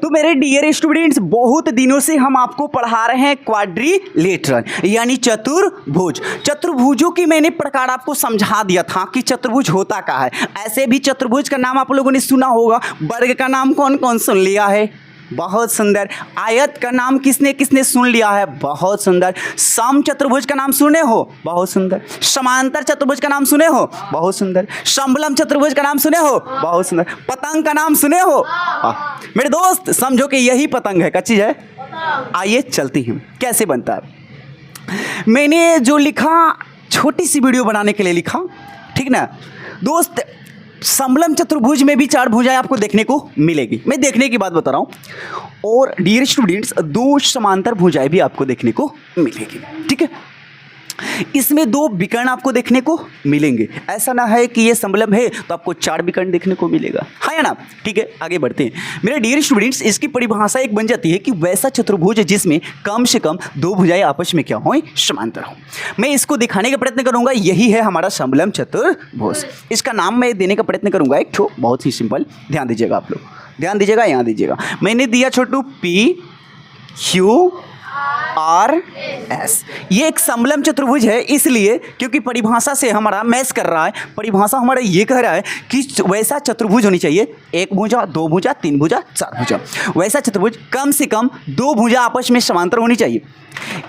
तो मेरे dear students, बहुत दिनों से हम आपको पढ़ा रहे हैं क्वाड्रिलेटरल यानी चतुर्भुज। चतुर्भुजों की मैंने प्रकार आपको समझा दिया था कि चतुर्भुज होता क्या है। ऐसे भी चतुर्भुज का नाम आप लोगों ने सुना होगा। वर्ग का नाम कौन कौन सुन लिया है? बहुत सुंदर। आयत का नाम किसने किसने सुन लिया है? बहुत सुंदर। सम चतुर्भुज का नाम सुने हो? बहुत सुंदर। समांतर चतुर्भुज का नाम सुने हो? बहुत सुंदर। समलंब चतुर्भुज का नाम सुने हो? बहुत सुंदर। पतंग का नाम सुने हो? मेरे दोस्त समझो कि यही पतंग है। क्या चीज है? आइए चलती हैं कैसे बनता है। मैंने जो लिखा, छोटी सी वीडियो बनाने के लिए लिखा, ठीक ना दोस्त। समलंब चतुर्भुज में भी 4 भुजाएं आपको देखने को मिलेगी। मैं देखने की बात बता रहा हूं। और डियर स्टूडेंट्स, 2 समांतर भुजाएं भी आपको देखने को मिलेगी, ठीक है। इसमें 2 विकर्ण आपको देखने को मिलेंगे। ऐसा ना है कि ये समलंब है तो आपको 4 विकर्ण देखने को मिलेगा, हाँ या ना? ठीक है, आगे बढ़ते हैं मेरे डियर स्टूडेंट्स। इसकी परिभाषा एक बन जाती है कि वैसा चतुर्भुज जिसमें कम से कम 2 भुजाएं आपस में क्या हो, समांतर हो। मैं इसको दिखाने का प्रयत्न करूंगा। यही है हमारा समलंब चतुर्भुज। इसका नाम मैं देने का प्रयत्न करूंगा एक ठो, बहुत ही सिंपल। ध्यान दीजिएगा, आप लोग ध्यान दीजिएगा, यहाँ दीजिएगा। मैंने दिया छोटू PQRS। ये एक समलंब चतुर्भुज है, इसलिए क्योंकि परिभाषा से हमारा मैच कर रहा है। परिभाषा हमारा ये कह रहा है कि वैसा चतुर्भुज होनी चाहिए, 1 भुजा, 2 भुजा, 3 भुजा, 4 भुजा। वैसा चतुर्भुज कम से कम 2 भुजा आपस में समांतर होनी चाहिए।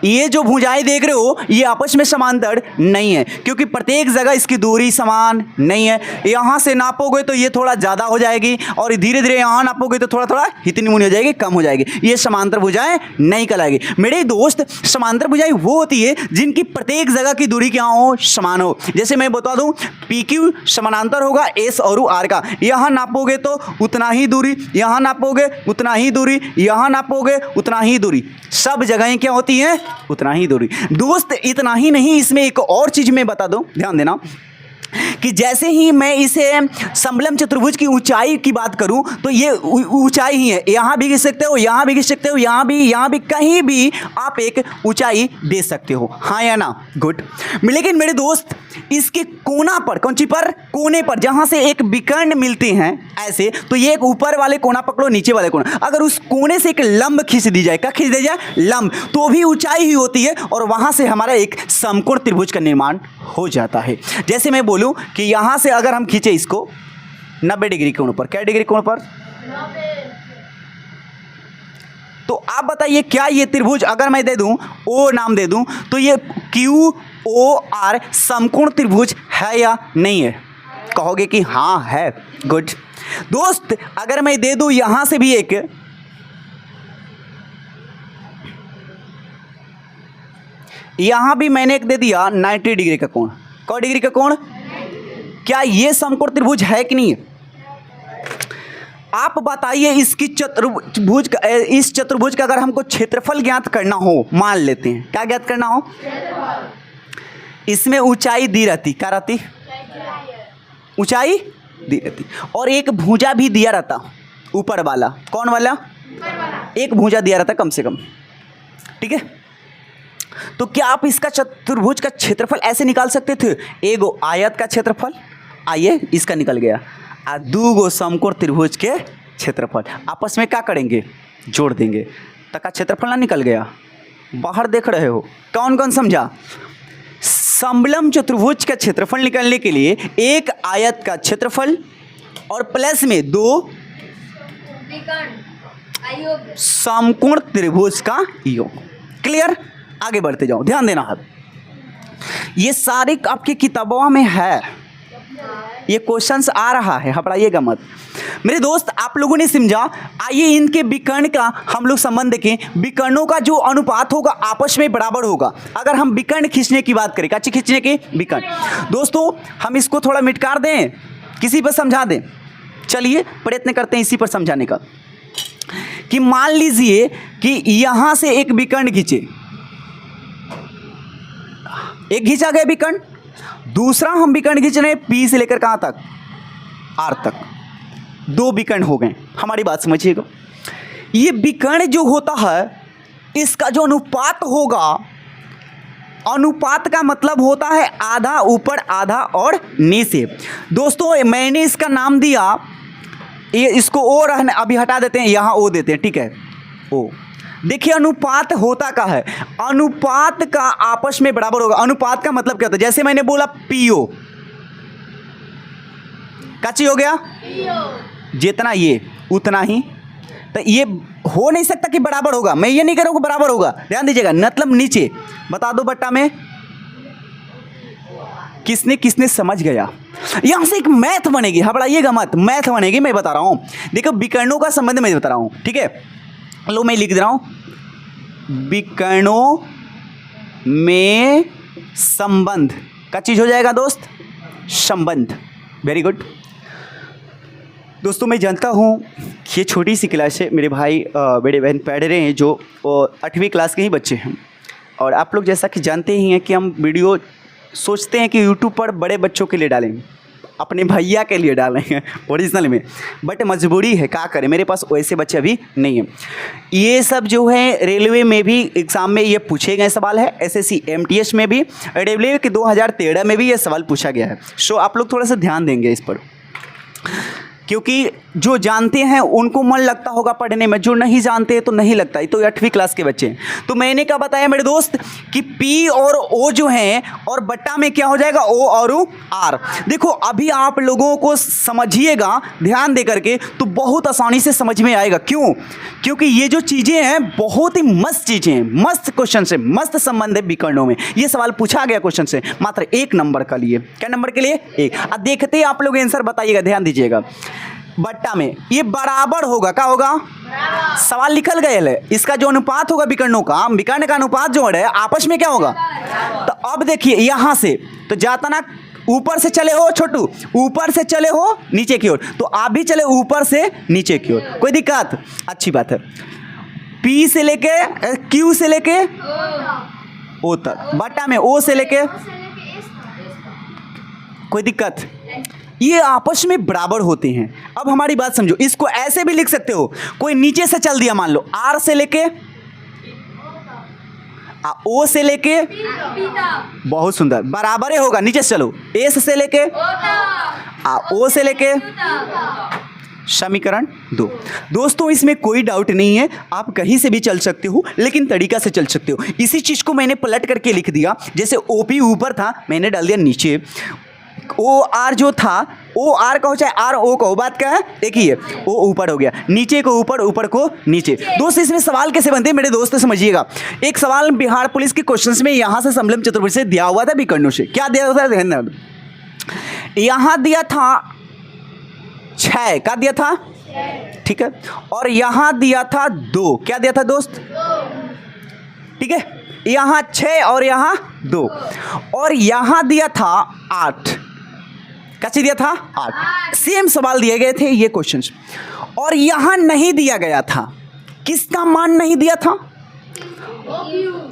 ये जो भुजाएं देख रहे हो ये आपस में समांतर नहीं है, क्योंकि प्रत्येक जगह इसकी दूरी समान नहीं है। यहाँ से नापोगे तो ये थोड़ा ज़्यादा हो जाएगी, और धीरे धीरे यहाँ नापोगे तो थोड़ा थोड़ा इतनी मुनी हो जाएगी, कम हो जाएगी। ये समांतर भुजाएं नहीं कहलाएगी मेरे दोस्त। समांतर भुजाएं वो होती है जिनकी प्रत्येक जगह की दूरी क्या हो, समान हो। जैसे मैं बता दूं, PQ समानांतर होगा S और R का। यहाँ नापोगे तो उतना ही दूरी, यहाँ नापोगे उतना ही दूरी, यहाँ नापोगे उतना ही दूरी। सब जगहें क्या होती हैं? उतना ही दूरी। दोस्त इतना ही नहीं, इसमें एक और चीज मैं बता दूं, ध्यान देना कि जैसे ही मैं इसे समलंब चतुर्भुज की ऊंचाई की बात करूं तो ये ऊंचाई ही है। यहाँ भी गिर सकते हो, यहाँ भी गिर सकते हो, यहाँ भी, कहीं भी आप एक ऊंचाई दे सकते हो, हाँ या ना? गुड। लेकिन मेरे दोस्त इसके कोना पर, कौन सी पर? कोने पर, जहां से एक विकर्ण मिलते हैं ऐसे, तो ये एक ऊपर वाले कोना पकड़ो, नीचे वाले कोना। अगर उस कोने से एक लंब खींच दी जाए, क्या खींच दी जाए? लंब, तो भी ऊंचाई ही होती है, और वहां से हमारा एक समकोण त्रिभुज का निर्माण हो जाता है। जैसे मैं बोलूं कि यहां से अगर हम खींचे इसको 90 डिग्री कोण पर, क्या डिग्री कोण पर? 90। तो आप बताइए, क्या ये त्रिभुज अगर मैं दे दूं, ओ नाम दे दूं, तो ये QOR समकोण त्रिभुज है या नहीं है? कहोगे कि हाँ है। गुड। दोस्त अगर मैं दे दूं यहां से भी एक, यहां भी मैंने एक दे दिया 90 डिग्री का कोण। कौ डिग्री का कोण? क्या ये समकोण त्रिभुज है कि नहीं? आप बताइए। इसकी चतुर्भुज का, इस चतुर्भुज का अगर हमको क्षेत्रफल ज्ञात करना हो, मान लेते हैं, क्या ज्ञात करना हो? इसमें ऊंचाई दी रहती, क्या रहती? ऊंचाई दी रहती, और एक भुजा भी दिया रहता ऊपर वाला। कौन वाला? एक भुजा दिया रहता कम से कम, ठीक है। तो क्या आप इसका चतुर्भुज का क्षेत्रफल ऐसे निकाल सकते थे? एगो आयत का क्षेत्रफल, आइए इसका निकल गया, और 2 समकोण त्रिभुज के क्षेत्रफल आपस में क्या करेंगे? जोड़ देंगे, तक का क्षेत्रफल ना निकल गया। बाहर देख रहे हो, कौन कौन समझा? समलंब चतुर्भुज का क्षेत्रफल निकालने के लिए एक आयत का क्षेत्रफल और प्लस में 2 समकोण त्रिभुज का योग। क्लियर? आगे बढ़ते जाओ, ध्यान देना है। ये सारे आपकी किताबों में है, ये क्वेश्चंस आ रहा है, घबराइएगा मत मेरे दोस्त। आप लोगों ने समझा। आइए इनके विकर्ण का हम लोग संबंध देखें। विकर्णों का जो अनुपात होगा आपस में बराबर होगा। अगर हम विकर्ण खींचने की बात करें, क्या खींचने की? विकर्ण। दोस्तों हम इसको थोड़ा मिटकार दें, किसी पर समझा दें। चलिए प्रयत्न करते हैं इसी पर समझाने का। कि मान लीजिए कि यहां से एक विकर्ण खींचे, एक खींचा गया विकर्ण, दूसरा हम विकर्ण खींच रहे हैं P से लेकर कहां तक? R तक। 2 विकर्ण हो गए। हमारी बात समझिएगा। ये विकर्ण जो होता है, इसका जो अनुपात होगा, अनुपात का मतलब होता है आधा ऊपर आधा और नीचे। दोस्तों मैंने इसका नाम दिया ये इसको ओ रहने अभी हटा देते हैं, यहाँ ओ देते हैं, ठीक है, ओ। देखिए अनुपात होता क्या है, अनुपात का आपस में बराबर होगा। अनुपात का मतलब क्या होता है, जैसे मैंने बोला पीओ, क्या चीज हो गया, जितना ये उतना ही, तो ये हो नहीं सकता कि बराबर होगा, मैं ये नहीं कह रहा हूं कि बराबर होगा, ध्यान दीजिएगा, मतलब नीचे बता दो बट्टा में, किसने किसने समझ गया। यहां से एक मैथ बनेगी, घबराइएगा मत, मैथ बनेगी, मैं बता रहा हूं। देखो विकर्णों का संबंध मैं बता रहा हूं, ठीक है, लो मैं लिख दे रहा हूं, विकर्णों में संबंध का चीज हो जाएगा दोस्त, संबंध। वेरी गुड दोस्तों, मैं जानता हूँ ये छोटी सी क्लास है, मेरे भाई बड़े बहन पढ़ रहे हैं जो 8वीं क्लास के ही बच्चे हैं, और आप लोग जैसा कि जानते ही हैं कि हम वीडियो सोचते हैं कि यूट्यूब पर बड़े बच्चों के लिए डालें, अपने भैया के लिए डालें ओरिजिनल में, बट मजबूरी है, क्या करें, मेरे पास वैसे बच्चे अभी नहीं हैं। ये सब जो है रेलवे में भी एग्ज़ाम में ये पूछे गए सवाल है, एसएससी एमटीएस में भी, रेलवे के 2013 में भी ये सवाल पूछा गया है। सो आप लोग थोड़ा सा ध्यान देंगे इस पर, क्योंकि जो जानते हैं उनको मन लगता होगा पढ़ने में, जो नहीं जानते हैं तो नहीं लगता। ये तो 8वीं क्लास के बच्चे हैं। तो मैंने क्या बताया मेरे दोस्त कि पी और ओ जो हैं, और बट्टा में क्या हो जाएगा, ओ और आर। देखो अभी आप लोगों को समझिएगा ध्यान दे करके, तो बहुत आसानी से समझ में आएगा। क्यों? क्योंकि ये जो चीज़ें हैं बहुत ही मस्त चीज़ें हैं, मस्त क्वेश्चन से, मस्त संबंध है विकर्णों में। ये सवाल पूछा गया क्वेश्चन से मात्र 1 नंबर के लिए। क्या नंबर के लिए? 1। अब देखते ही आप लोग आंसर बताइएगा, ध्यान दीजिएगा। बट्टा में ये बराबर होगा, क्या होगा, सवाल निकल गए है। इसका जो अनुपात होगा विकर्णों का, विकर्ण का अनुपात जो है आपस में क्या होगा। तो अब देखिए यहां से तो जाता ना, ऊपर से चले हो छोटू, ऊपर से चले हो नीचे की ओर, तो आप भी चले ऊपर से नीचे की ओर, कोई दिक्कत? अच्छी बात है। पी से लेके क्यू से लेके ओ तक, बट्टा में ओ से लेके, कोई दिक्कत? ये आपस में बराबर होते हैं। अब हमारी बात समझो, इसको ऐसे भी लिख सकते हो, कोई नीचे से चल दिया, मान लो आर से लेके ओ से लेके, बहुत सुंदर, बराबर होगा, नीचे से चलो, एस से लेके ओ से लेके, समीकरण 2। दोस्तों इसमें कोई डाउट नहीं है, आप कहीं से भी चल सकते हो, लेकिन तरीका से चल सकते हो। इसी चीज को मैंने पलट करके लिख दिया, जैसे ओपी ऊपर था मैंने डाल दिया नीचे, ओ आर जो था, ओ आर कहो चाहे आर ओ कहो, बात क्या है एक ही है, ओ ऊपर हो गया, नीचे को ऊपर, ऊपर को नीचे। दोस्त इसमें सवाल कैसे बनते हैं मेरे दोस्त समझिएगा। एक सवाल बिहार पुलिस के क्वेश्चंस में यहां से समलम चतुर्भुज से दिया हुआ था विकर्णों से, क्या दिया हुआ था, यहां दिया था 6, क्या दिया था, ठीक है, और यहां दिया था 2, क्या दिया था दोस्त, ठीक है, यहां 6 और यहां 2, और यहां दिया था 8, कैसे दिया था 8। सेम सवाल दिए गए थे ये क्वेश्चंस, और यहां नहीं दिया गया था, किसका मान नहीं दिया था,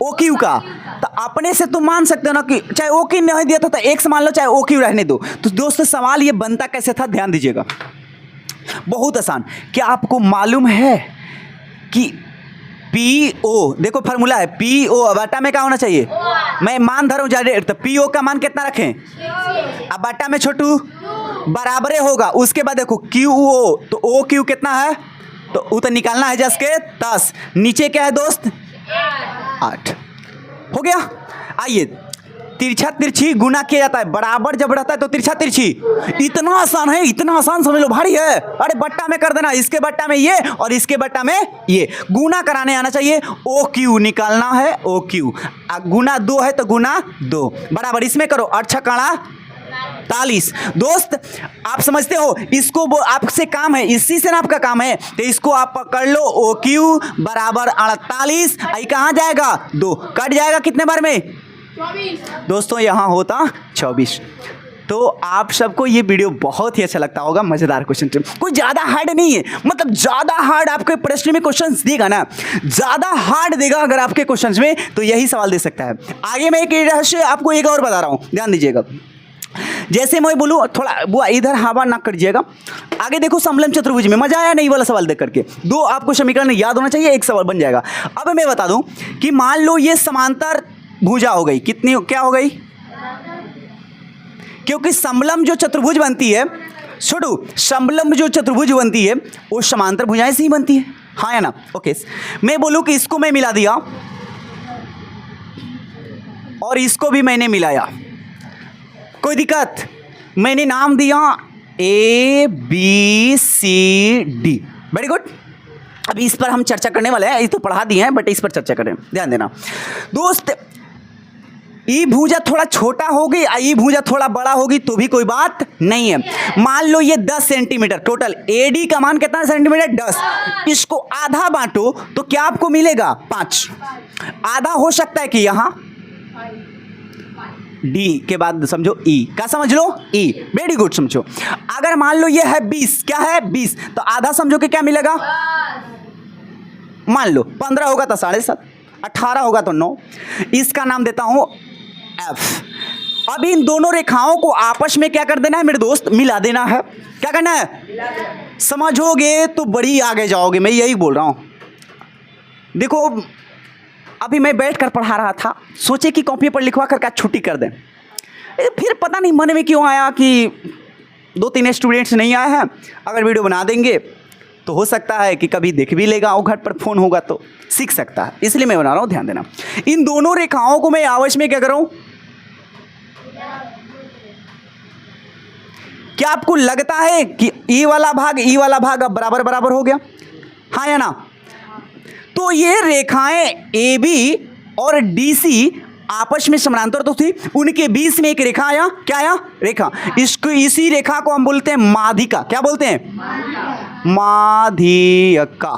ओ क्यू का। तो अपने से तो मान सकते हो ना कि चाहे ओ क्यू नहीं दिया था तो एक से मान लो, चाहे ओ क्यू रहने दो। तो दोस्तों सवाल ये बनता कैसे था, ध्यान दीजिएगा, बहुत आसान। क्या आपको मालूम है कि पी ओ, देखो फार्मूला है पी ओ, बट्टा में क्या होना चाहिए, मैं मान धरूं ज्यादा, तो पी ओ का मान कितना रखें, अब बट्टा में छोटू बराबरे होगा। उसके बाद देखो क्यू ओ, तो ओ क्यू कितना है, तो वो तो निकालना है जस के 10, नीचे क्या है दोस्त 8, हो गया। आइए तिरछा तिरछी गुना किया जाता है, बराबर जब रहता है तो तिरछा तिरछी, इतना आसान है, इतना आसान समझ लो, भारी है। अरे बट्टा में कर देना, इसके बट्टा में ये और इसके बट्टा में ये, गुना कराने आना चाहिए, ओ क्यू निकालना है, ओ क्यू गुना 2 है तो गुना 2 बराबर, इसमें करो 8 छक्का 40। दोस्त आप समझते हो, इसको आपसे काम है, इसी से ना आपका काम है, तो इसको आप पकड़ लो, ओ क्यू बराबर 48, आई कहाँ जाएगा 2, कट जाएगा कितने बार में 24। दोस्तों यहाँ होता 24। तो आप सबको ये वीडियो बहुत ही अच्छा लगता होगा, मजेदार क्वेश्चन, कोई ज्यादा हार्ड नहीं है, मतलब ज्यादा हार्ड आपके प्रश्न में क्वेश्चंस देगा ना, ज्यादा हार्ड देगा अगर आपके क्वेश्चंस में, तो यही सवाल दे सकता है। आगे मैं एक रहस्य आपको एक और बता रहा हूं, ध्यान दीजिएगा। जैसे मैं बोलूँ थोड़ा वो इधर हवा ना करिएगा, आगे देखो समलम चतुर्भुज में, मजा आया नहीं वाला सवाल देख करके, 2 आपको समीकरण याद होना चाहिए, एक सवाल बन जाएगा। अब मैं बता दूं कि मान लो ये समांतर भुजा हो गई, कितनी क्या हो गई, क्योंकि समलम जो चतुर्भुज बनती है, छोटू, समलंब जो चतुर्भुज बनती है वो समांतर भुजाएं से ही बनती है, हाँ या ना? ओके, मैं बोलूं कि इसको मैं मिला दिया और इसको भी मैंने मिलाया, कोई दिक्कत? मैंने नाम दिया A B C D, very good. अभी इस पर हम चर्चा करने वाले हैं, ये तो पढ़ा दिए हैं बट इस पर चर्चा करें, ध्यान देना दोस्त। ई भुजा थोड़ा छोटा होगी, ई भुजा थोड़ा बड़ा होगी तो भी कोई बात नहीं है। मान लो ये 10 सेंटीमीटर टोटल, एडी का मान कितना सेंटीमीटर? 10। इसको आधा बांटो तो क्या आपको मिलेगा? 5। आधा हो सकता है कि यहाँ डी के बाद समझो ई का, समझ लो ई, वेरी गुड समझो। अगर मान लो ये है 20, क्या है 20, तो आधा समझो कि क्या मिलेगा? मान लो 15 होगा तो 7.5, 18 होगा तो 9। इसका नाम देता हूं एफ। अब इन दोनों रेखाओं को आपस में क्या कर देना है मेरे दोस्त? मिला देना है। क्या करना है? समझोगे तो बड़ी आगे जाओगे, मैं यही बोल रहा हूं। देखो अभी मैं बैठ कर पढ़ा रहा था, सोचे कि कॉपी पर लिखवा कर छुट्टी कर दें, फिर पता नहीं मन में क्यों आया कि 2-3 स्टूडेंट्स नहीं आए हैं, अगर वीडियो बना देंगे तो हो सकता है कि कभी देख भी लेगा, वो घर पर फोन होगा तो सीख सकता है, इसलिए मैं बना रहा हूं, ध्यान देना। इन दोनों रेखाओं को मैं आपस में क्या कर रहा हूं? क्या आपको लगता है कि ई वाला भाग अब बराबर बराबर हो गया, हाँ या ना? तो ये रेखाएं ए बी और डी सी आपस में समानांतर तो थी, उनके बीच में एक रेखा आया, क्या आया? रेखा। इसको, इसी रेखा को हम बोलते हैं माध्यिका। क्या बोलते हैं? माध्यिका।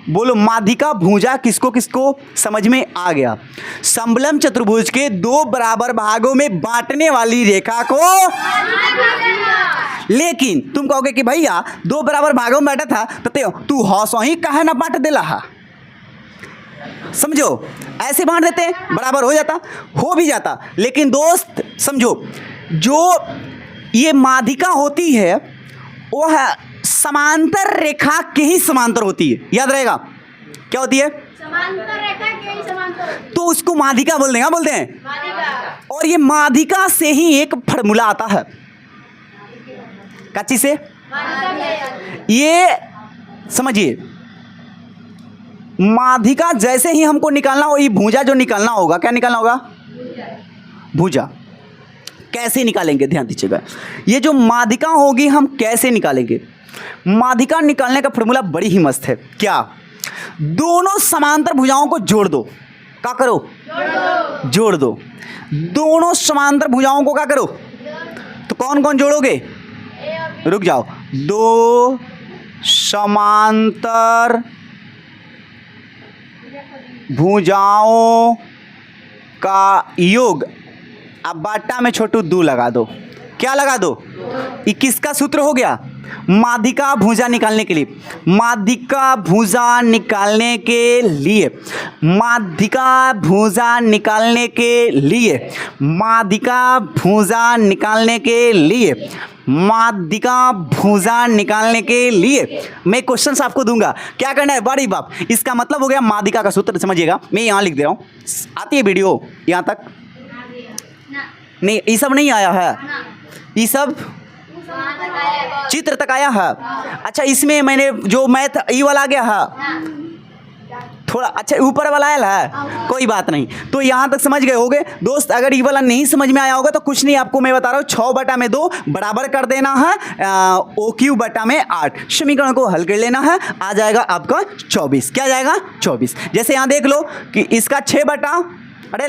बोलो माध्यिका भुजा किसको किसको समझ में आ गया? समलंब चतुर्भुज के 2 बराबर भागों में बांटने वाली रेखा को। लेकिन तुम कहोगे कि भैया 2 बराबर भागों में बांटा था तो तू हौसो ही कहे ना बांट देला है, समझो ऐसे बांट देते बराबर हो जाता, हो भी जाता। लेकिन दोस्त समझो, जो ये माध्यिका होती है वो है समांतर रेखा के ही समांतर होती है, याद रहेगा क्या होती है? समांतर रेखा के ही समांतर, तो उसको माध्यिका बोलते हैं, बोलते हैं माध्यिका। और ये माध्यिका से ही एक फॉर्मूला आता है, कच्ची से ये समझिए। माध्यिका जैसे ही हमको निकालना हो, ये भुजा जो निकालना होगा, क्या निकालना होगा? भुजा। कैसे निकालेंगे ध्यान दीजिएगा, ये जो माध्यिका होगी हम कैसे निकालेंगे? माध्यिका निकालने का फॉर्मूला बड़ी ही मस्त है। क्या? दोनों समांतर भुजाओं को जोड़ दो। क्या करो? जोड़ दो। दोनों समांतर भुजाओं को क्या करो? तो कौन कौन जोड़ोगे? रुक जाओ। 2 समांतर भुजाओं का योग। अब बाटा में छोटू 2 लगा दो। क्या लगा दो? 21 का सूत्र हो गया माध्यिका भुजा निकालने के लिए। माध्यिका भुजा निकालने के लिए, माध्यिका भुजा निकालने के लिए, माध्यिका भुजा निकालने के लिए, माध्यिका भुजा निकालने के लिए मैं क्वेश्चन आपको दूंगा, क्या करना है? बड़ी बाप, इसका मतलब हो गया माध्यिका का सूत्र, समझिएगा। मैं यहाँ लिख दे रहा हूँ, आती है वीडियो यहाँ तक? नहीं, ये सब नहीं आया है, ये सब चित्र तक आया है। अच्छा, इसमें मैंने जो मैथ ई वाला आ गया है थोड़ा, अच्छा ऊपर वाला आया है, कोई बात नहीं। तो यहाँ तक समझ गए होगे दोस्त। अगर ई वाला नहीं समझ में आया होगा तो कुछ नहीं, आपको मैं बता रहा हूँ 6/2 बराबर कर देना है OQ/8। समीकरण को हल कर लेना है, आ जाएगा आपका 24। क्या जाएगा? 24। जैसे यहाँ देख लो कि इसका 6/2 और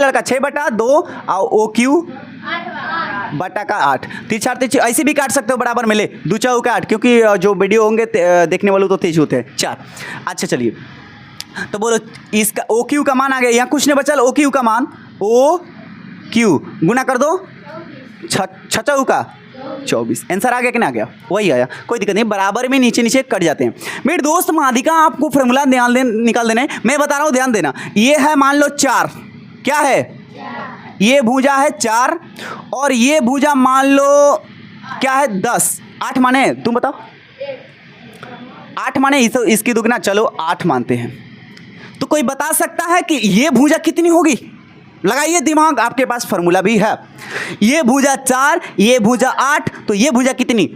OQ/8, 3×4 ऐसे भी काट सकते हो, बराबर मिले 2×4 8, क्योंकि जो वीडियो होंगे देखने वालों तो तेज होते हैं 4। अच्छा चलिए, तो बोलो इसका OQ का मान आ गया, यहाँ कुछ नहीं बचल। OQ का मान OQ गुना कर दो 6×4 का 24। आंसर आ गया कि ना आ गया? वही आया, कोई दिक्कत नहीं, बराबर में नीचे नीचे कट जाते हैं मेरे दोस्त। माध्यिका आपको फॉर्मूला निकाल देना है, मैं बता रहा हूँ, ध्यान देना। ये है मान लो 4, क्या है? ये भुजा है 4 और ये भुजा मान लो क्या है? 10। 8 माने तुम बताओ? 8 माने इसकी दुगना, चलो 8 मानते हैं। तो कोई बता सकता है कि ये भुजा कितनी होगी? लगाइए दिमाग, आपके पास फॉर्मूला भी है। ये भुजा 4, ये भुजा 8, तो ये भुजा कितनी?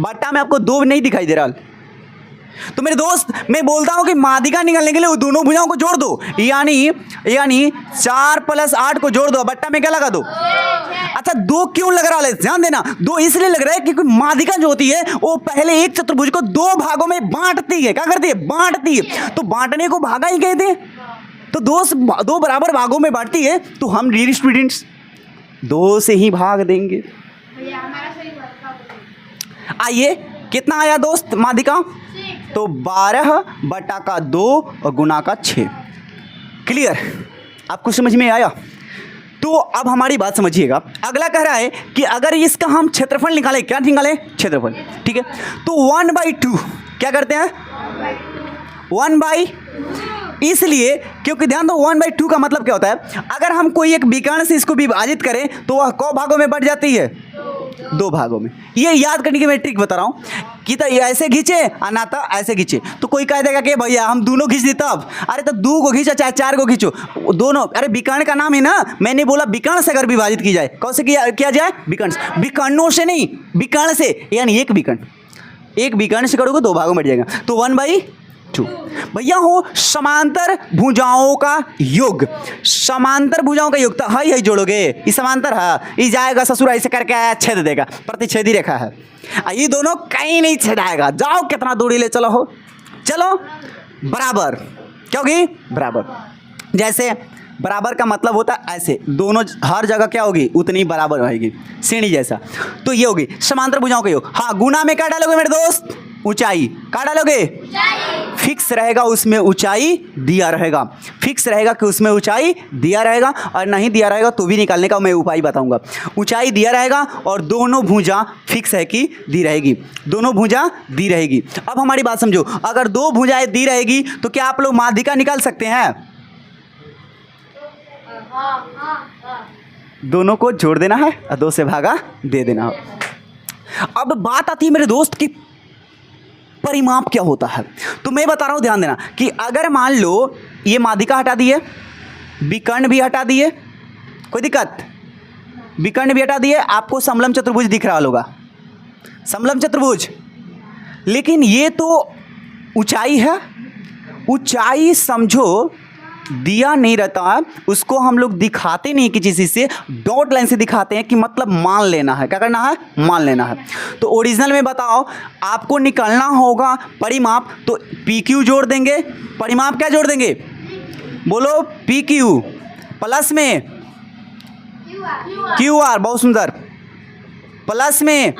बट्टा में आपको 2 नहीं दिखाई दे रहा। तो मेरे दोस्त मैं बोलता हूं कि माध्यिका निकालने के लिए वो दोनों भुजाओं को जोड़ दो, यानी 4 + 8 को जोड़ दो, बट्टा में क्या लगा दो। अच्छा 2 क्यों लग रहा है, ध्यान देना, 2 इसलिए लग रहा है क्योंकि माध्यिका जो होती है वो पहले एक चतुर्भुज को 2 भागों में बांटती है। क्या करती है, बांटती है। तो बांटने को भागा ही कहते हैं। तो 2 बराबर भागों में बांटती है, तो हम डियर स्टूडेंट्स 2 से ही भाग देंगे। आइए कितना आया दोस्त माध्यिका, तो 12/2 और गुना का 6। क्लियर, आपको समझ में आया। तो अब हमारी बात समझिएगा, अगला कह रहा है कि अगर इसका हम क्षेत्रफल निकालें, क्या निकालें, क्षेत्रफल, ठीक है। तो 1/2 क्या करते हैं, 1/, इसलिए क्योंकि ध्यान दो 1/2 का मतलब क्या होता है, अगर हम कोई एक विकर्ण से इसको विभाजित करें तो वह कौ भागों में बढ़ जाती है, 2 भागों में। ये याद करने की मैं ट्रिक बता रहा हूं कि तो ऐसे खींचे और ना तो ऐसे खींचे। तो कोई कह देगा कि भैया हम दोनों खींच दी तब, अरे तो 2 को खींचो चाहे 4 को खींचो, दोनों, अरे विकर्ण का नाम है ना, मैंने बोला विकर्ण से अगर विभाजित की जाए, कौन से किया जाए, विकर्ण से, विकर्णों से नहीं, विकर्ण से, यानी एक विकर्ण से करोगे 2 भागों में बढ़ जाएगा। तो 1/2 भैया हो समांतर भुजाओं का योग, समांतर भुजाओं का योग, तो है जोड़ोगे, ये समांतर है, ये जाएगा ससुर ऐसे करके छेद देगा, प्रतिच्छेदी रेखा है, ये दोनों कहीं नहीं छेदाएगा। जाओ कितना दूरी ले चलो हो, चलो बराबर, क्योंकि बराबर, जैसे बराबर का मतलब होता है ऐसे, दोनों हर जगह क्या होगी, उतनी बराबर रहेगी, सीढ़ी जैसा। तो ये होगी समांतर भुजाओं का योग। हाँ, गुना में क्या डालोगे मेरे दोस्त, ऊंचाई, क्या डालोगे, फिक्स रहेगा उसमें ऊंचाई दिया रहेगा, फिक्स रहेगा कि उसमें ऊंचाई दिया रहेगा, और नहीं दिया रहेगा तो भी निकालने का मैं उपाय बताऊंगा। ऊंचाई दिया रहेगा और दोनों भुजा फिक्स है कि दी रहेगी, दोनों भुजा दी रहेगी। अब हमारी बात समझो, अगर 2 भुजाएं दी रहेगी तो क्या आप लोग माध्यिका निकाल सकते हैं, दोनों को जोड़ देना है और 2 से भागा दे देना है। अब बात आती है मेरे दोस्त की परिमाप क्या होता है। तो मैं बता रहा हूं, ध्यान देना कि अगर मान लो ये माध्यिका हटा दिए, विकर्ण भी हटा दिए, कोई दिक्कत, विकर्ण भी हटा दिए, आपको समलम चतुर्भुज दिख रहा होगा, समलम चतुर्भुज, लेकिन ये तो ऊंचाई है, ऊंचाई समझो दिया नहीं रहता है, उसको हम लोग दिखाते नहीं किसी चीज़ से, डॉट लाइन से दिखाते हैं कि मतलब मान लेना है, क्या करना है, मान लेना है। तो ओरिजिनल में बताओ, आपको निकालना होगा परिमाप, तो PQ जोड़ देंगे, परिमाप क्या जोड़ देंगे, बोलो PQ, प्लस में QR, बहुत सुंदर, प्लस में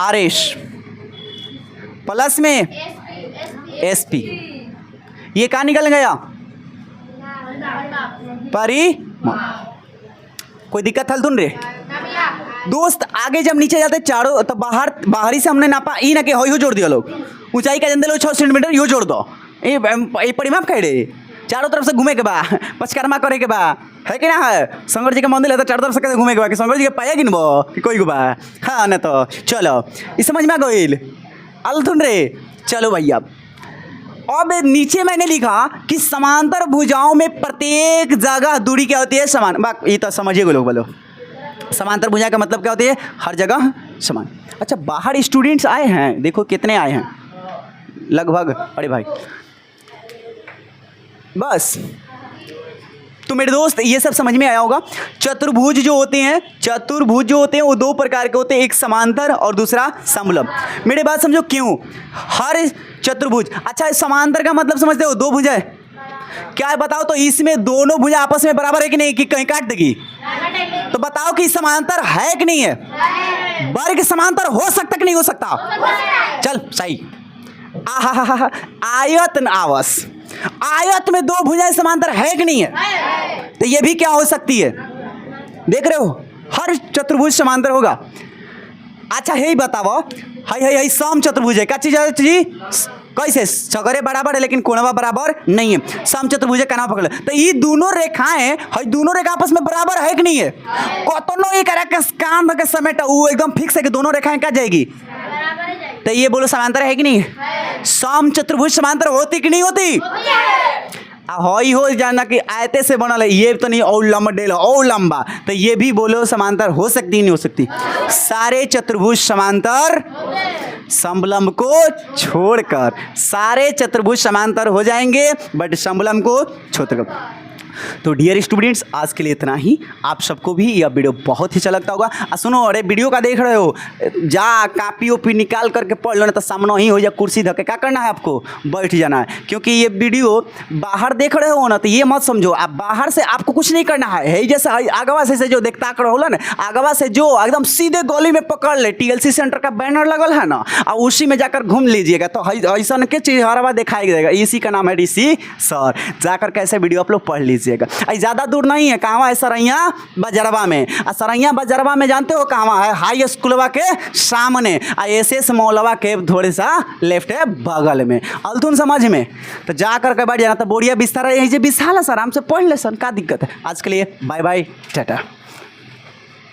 RS, प्लस में SP, ये क्या निकल गया, परिमाप। कोई दिक्कत हल तुन रे दोस्त। आगे जब नीचे जाते चारों, तो बाहरी से हमने नापा, ई ना के हो जोड़ दिया लोग, ऊंचाई का जन दे लो 6 सेंटीमीटर, यो जोड़ दो, ये परिमाप कह रहे, चारों तरफ से घूमे के बा, पचकर्मा करे के बा, है कि ना है, शंकर जी का मंदिर है तो चारों तरफ से कैसे घूमे के बा, कि शंकर जी के पाया कि न कोई बा, हाँ ना, तो चलो इस समझ में आ गई अल तुन रे। चलो भैया, अब नीचे मैंने लिखा कि समांतर भुजाओं में प्रत्येक जगह दूरी क्या होती है, समान। ये तो समझिए लोग, बोलो समांतर भुजा का मतलब क्या होती है, हर जगह समान। अच्छा, बाहर स्टूडेंट्स आए हैं, देखो कितने आए हैं लगभग, अरे भाई बस। तो मेरे दोस्त ये सब समझ में आया होगा। चतुर्भुज जो होते हैं, चतुर्भुज जो होते हैं वो 2 प्रकार के होते हैं, एक समांतर और दूसरा समलंब। मेरे बात समझो क्यों, हर चतुर्भुज, अच्छा समांतर का मतलब समझते हो, 2 भुजाएं, क्या है बताओ, तो इसमें दोनों भुजा आपस में बराबर है कि नहीं, कि कहीं काट देगी, तो बताओ कि समांतर है कि नहीं है, वर्ग समांतर हो सकता कि नहीं हो सकता, चल सही। आयत न आवस, आयत में 2 भुजाएं समांतर है कि नहीं है, तो ये भी क्या हो सकती है, देख रहे हो, हर चतुर्भुज समांतर होगा। अच्छा यही बताओ, है सम चतुर्भुज है, क्या चीज है जी, कैसे, सगरे बराबर है लेकिन कोणवा बराबर नहीं है, सम चतुर्भुज का नाम पकड़, तो ये दोनों रेखाएं, है दोनों रेखा आपस में बराबर है कि नहीं है, कतनो ये करे के काम के समेट वो एकदम फिक्स है कि दोनों रेखाएं क्या जाएगी, तो ये बोलो समांतर है कि नहीं, सम चतुर्भुज समांतर होती कि नहीं होती। हई हो जाना कि आयते से बनल है, ये तो नहीं और लंबा और लंबा, तो ये भी बोलो समांतर हो सकती नहीं हो सकती? सारे चतुर्भुज समांतर समलंब को छोड़कर, सारे चतुर्भुज समांतर हो जाएंगे बट समलंब को छोड़कर। तो डियर स्टूडेंट्स, आज के लिए इतना ही। आप सबको भी यह वीडियो बहुत ही अच्छा लगता होगा। सुनो, अरे वीडियो का देख रहे हो, जा कापी ओपी निकाल करके पढ़ लो, ना तो सामने ही हो जा कुर्सी धके क्या करना है, आपको बैठ जाना है। क्योंकि ये वीडियो बाहर देख रहे हो ना, तो ये मत समझो आप बाहर से आपको कुछ नहीं करना है। जैसे आगवा से जो देखता कर होला ना, आगवा से जो एकदम सीधे गली में पकड़ ले, TLC सेंटर का बैनर लगल है ना, और उसी में जाकर घूम लीजिएगा, तो ऐसा के चीज हर दिखाई देगा। इसी का नाम है ऋषि सर। जाकर कैसे वीडियो आप लोग पढ़ लीजिए। ज़्यादा दूर नहीं है, कहाँ है? सरैया बजरवा में। सरैया बजरवा में जानते हो कहाँ है? हाई स्कूलवा के सामने, SS मौलवा के थोड़े सा लेफ्ट है बगल में, अल्तुन समझ में। तो जा करके बैठ जाना, तो बोरिया बिस्तर है, यही से बिछा ला सर, आराम से पढ़ ले सर, क्या दिक्कत है। आज के लिए बाय बाय, टाटा।